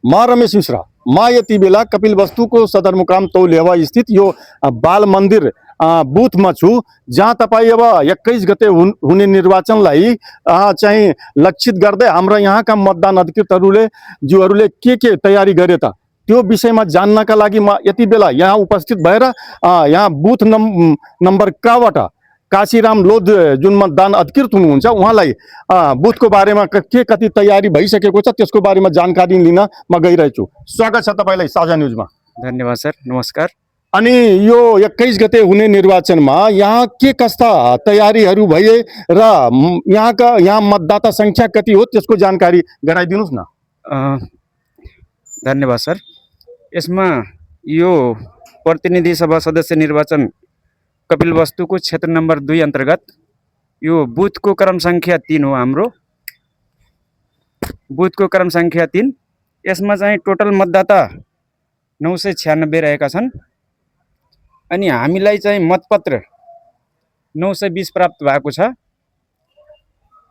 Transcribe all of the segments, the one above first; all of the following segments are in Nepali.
म रमेश मिश्रा म यति बेला कपिलवस्तुको सदरमुकाम तौलेवा स्थित यो बाल मन्दिर बुथमा छु, जहाँ तपाईँ अब 21 गते हुने निर्वाचनलाई चाहिँ लक्षित गर्दै हाम्रा यहाँका मतदान अधिकृतहरूले ज्यूहरूले के तयारी गरे त त्यो विषयमा जान्नका लागि म यति बेला यहाँ उपस्थित भएर यहाँ बुथ नम्बर कबाट काशीराम लोध जुन मतदान अधिकृत हुनुहुन्छ उहाँलाई बुथको बारेमा के कति तयारी भइसकेको छ त्यसको बारेमा जानकारी लिन म गइरहेछु। स्वागत छ तपाईँलाई साझा न्युजमा। धन्यवाद सर, नमस्कार। अनि यो 21 गते हुने निर्वाचनमा यहाँ के कस्ता तयारीहरू भए र यहाँ मतदाता संख्या कति हो त्यसको जानकारी गराइदिनुस् न। धन्यवाद सर। यसमा यो प्रतिनिधि सभा सदस्य निर्वाचन कपिलवस्तुको क्षेत्र नम्बर 2 अन्तर्गत यो बुथको क्रम संख्या 3 हो। हाम्रो बुथको क्रम संख्या 3। यसमा चाहिँ टोटल मतदाता 996 रहेका छन् अनि हामीलाई चाहिँ मतपत्र 920 प्राप्त भएको छ।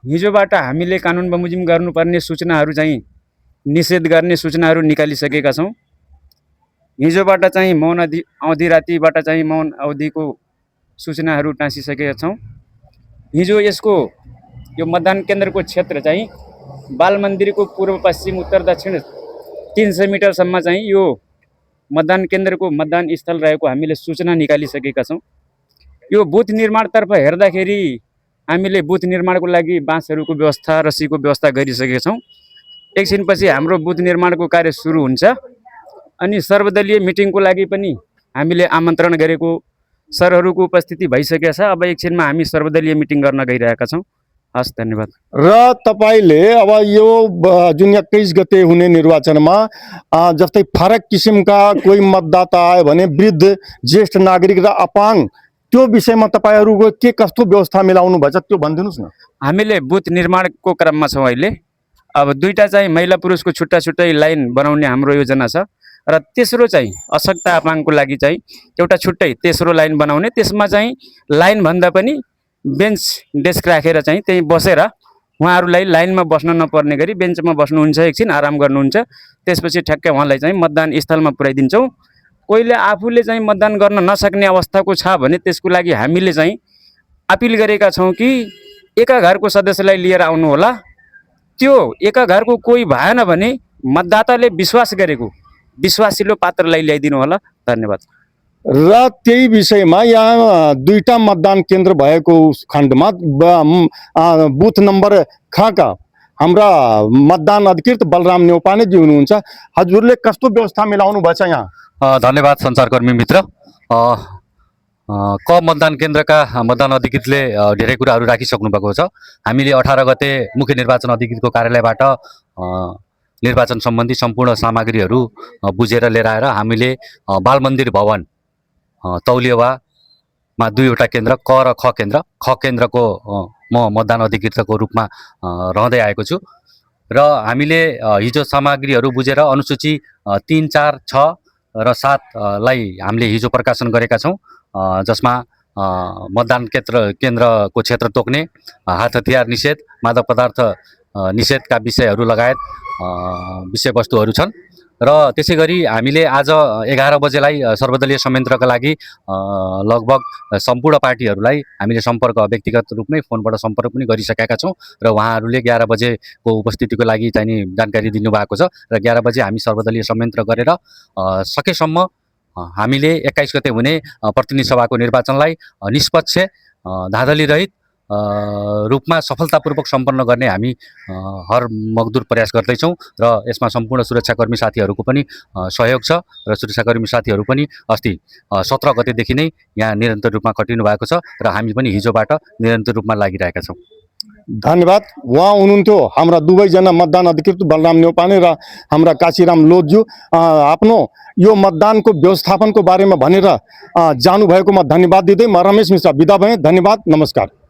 हिजोबाट हामीले कानुन बमोजिम गर्नुपर्ने सूचनाहरू चाहिँ निषेध गर्ने सूचनाहरू निकालिसकेका छौँ। हिजोबाट चाहिँ मौन अवधि रातिबाट चाहिँ मौन अवधिको सूचनाहरू टाँसिसकेका छौँ। हिजो यसको यो मतदान केन्द्रको क्षेत्र चाहिँ बाल मन्दिरको पूर्व पश्चिम उत्तर दक्षिण 300 मिटरसम्म चाहिँ यो मतदान केन्द्रको मतदान स्थल रहेको हामीले सूचना निकालिसकेका छौँ। यो बुथ निर्माणतर्फ हेर्दाखेरि हामीले बुथ निर्माणको लागि बाँसहरूको व्यवस्था रस्सीको व्यवस्था गरिसकेका छौँ। एकछिनपछि हाम्रो बुथ निर्माणको कार्य सुरु हुन्छ अनि सर्वदलीय मिटिङको लागि पनि हामीले आमन्त्रण गरेको सरहरूको उपस्थिति भइसकेको छ। अब एकछिनमा हामी सर्वदलीय मिटिङ गर्न गइरहेका छौँ। हस्, धन्यवाद। र तपाईले अब यो जुन 21 गते हुने निर्वाचनमा जस्तै फरक किसिमका कोही मतदाता आयो भने वृद्ध, ज्येष्ठ नागरिक र अपाङ्ग त्यो विषयमा तपाईहरुको के कस्तो व्यवस्था मिलाउनु भएछ त्यो भनिदिनुस् न। हामीले बुथ निर्माणको क्रममा छौँ अहिले। अब दुईटा चाहिँ महिला पुरुषको छुट्टा छुट्टै लाइन बनाउने हाम्रो योजना छ र तेस्रो चाहिँ अशक्त अपाङ्गको लागि चाहिँ एउटा छुट्टै तेस्रो लाइन बनाउने। त्यसमा चाहिँ लाइन भन्दा पनि बेन्च डेस्क राखेर चाहिँ त्यही बसेर उहाँहरूलाई लाइनमा बस्न नपर्ने गरी बेन्चमा बस्नुहुन्छ, एकछिन आराम गर्नुहुन्छ, त्यसपछि ठ्याक्कै उहाँलाई चाहिँ मतदान स्थलमा पुर्याइदिन्छौँ। कोहीले आफूले चाहिँ मतदान गर्न नसक्ने अवस्थाको छ भने त्यसको लागि हामीले चाहिँ अपिल गरेका छौँ कि एका घरको सदस्यलाई लिएर आउनु होला। त्यो एका घरको कोही भएन भने मतदाताले विश्वास गरेको विश्वासिलो पात्रलाई ल्याइदिनु होला। धन्यवाद। र त्यही विषयमा यहाँ दुईटा मतदान केन्द्र भएको खण्डमा बुथ नम्बर खका हाम्रा मतदान अधिकृत बलराम नेउपानेजी हुनुहुन्छ। हजुरले कस्तो व्यवस्था मिलाउनु भएछ यहाँ? धन्यवाद सञ्चारकर्मी मित्र। क मतदान केन्द्रका मतदान अधिकृतले धेरै कुराहरू राखिसक्नु भएको छ। हामीले 18 गते मुख्य निर्वाचन अधिकृतको कार्यालयबाट निर्वाचन सम्बन्धी सम्पूर्ण सामग्रीहरू बुझेर लिएर आएर हामीले बाल मन्दिर भवन तौलियावामा 2वटा केन्द्र क र ख केन्द्र, ख केन्द्रको म मतदान अधिकृतको रूपमा रहँदै आएको छु र हामीले हिजो सामग्रीहरू बुझेर अनुसूची 3, 4, 6 र 7 लाई हामीले हिजो प्रकाशन गरेका छौँ, जसमा मतदान केन्द्रको क्षेत्र तोक्ने, हात हतियार निषेध, मादक पदार्थ निषेधका विषयहरू लगायत विषयवस्तुहरू छन्। र त्यसै गरी हामीले आज 11 बजेलाई सर्वदलीय संयन्त्रका लागि लगभग सम्पूर्ण पार्टीहरूलाई हामीले सम्पर्क व्यक्तिगत रूपमै फोनबाट सम्पर्क पनि गरिसकेका छौँ र उहाँहरूले 11 बजेको उपस्थितिको लागि चाहिँ जानकारी दिनुभएको छ र 11 बजे हामी सर्वदलीय संयन्त्र गरेर सकेसम्म हामीले 21 गते हुने प्रतिनिधि सभाको निर्वाचनलाई निष्पक्ष, धाँधली रहित रूपमा सफलतापूर्वक सम्पन्न गर्ने हामी हर मकदुर प्रयास गर्दैछौँ र यसमा सम्पूर्ण सुरक्षाकर्मी साथीहरूको पनि सहयोग छ र सुरक्षाकर्मी साथीहरू पनि अस्ति 17 गतेदेखि नै यहाँ निरन्तर रूपमा खटिनु भएको छ र हामी पनि हिजोबाट निरन्तर रूपमा लागिरहेका छौँ। धन्यवाद। उहाँ हुनुहुन्थ्यो हाम्रा दुवैजना मतदान अधिकृत बलराम नेउपाने र हाम्रा काशीराम लोधज्यू। आफ्नो यो मतदानको व्यवस्थापनको बारेमा भनेर जानुभएकोमा धन्यवाद दिँदै म रमेश मिश्रा बिदा भएँ। धन्यवाद, नमस्कार।